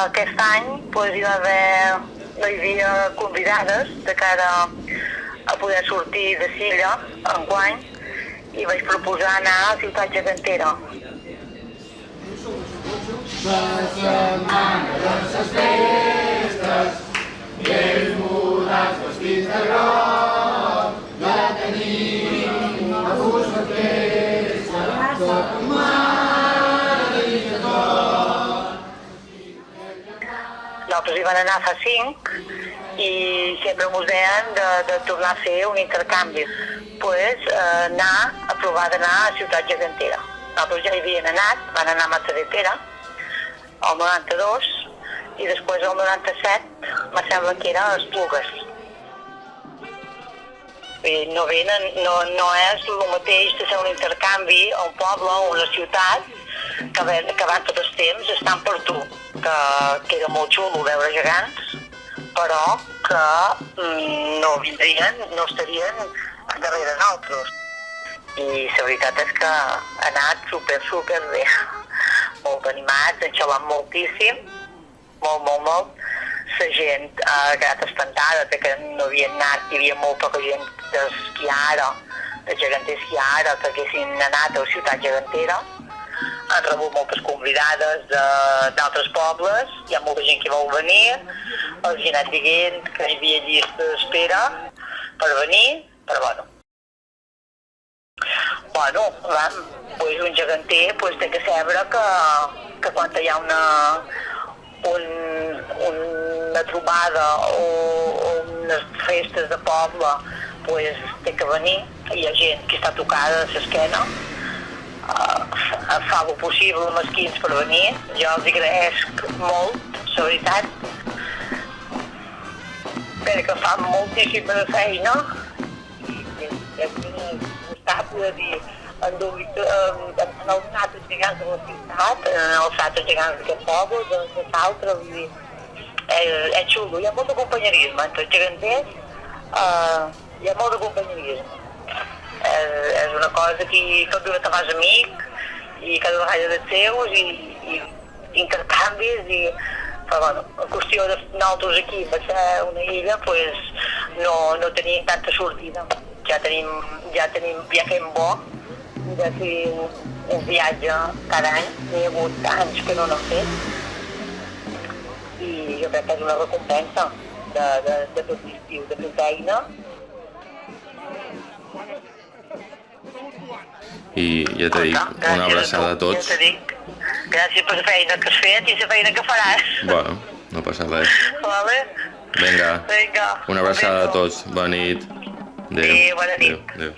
aquest any hi havia convidades de cara a poder sortir de Silla enguany i vaig proposar anar a Ciutat Gegantera. La setmana de les festes i ells mudats vestits de groc ja tenim la fusta festa tot mare i de tot. Nosaltres hi van anar fa 5 i sempre ens deien de tornar a fer un intercanvi. Anar a provar d'anar a Ciutat Gegantera. Nosaltres ja hi havien anat, van anar a Matadepera, el 92, i després el 97, me sembla que era a Esplugues. No és el mateix de fer un intercanvi a un poble o una ciutat que van tots els temps estan per tu, que era molt xulo veure gegants, però que no vindrien, no estarien darrere nosaltres. I la veritat és que ha anat super bé, molt animats, han xalat moltíssim, molt. La gent ha quedat espantada que no havien anat, hi havia molt poca gent d'esquiara, de geganters esquiara, que haguessin anat a la Ciutat Gegantera. Han rebut moltes convidades d'altres pobles, hi ha molta gent que vol venir, els he anat dient que hi havia llista d'espera per venir, però un geganter té que saber que quan hi ha una trobada o unes festes de poble, té que venir, hi ha gent que està tocada de l'esquena, fa el possible amb els quins per venir, jo els agraeixo molt, la veritat, perquè fan moltíssima feina i és poder dir en els altres gegants de la ciutat, en els altres gegants d'aquest poble, de l'altre, vull dir, és xulo, hi ha molt de companyerisme entre els geganters, hi ha molt de companyerisme. És una cosa que tot d'una te fas amic i cada vegada dels seus i intercanvis però en qüestió de nosaltres aquí per ser una illa no tenim tanta sortida, ja fem bo de fer un viatge cada any, n'hi ha hagut anys que no n'hem fet i jo crec que és una recompensa de tot l'estiu, de fer feina. I ja t'he dit, una abraçada a tots. Ja t'he dit, gràcies per la feina que has fet i la feina que faràs. Bueno, no passa res. Vale? Vinga, una abraçada a tots. Bona nit. Adéu. Bona nit. Adéu.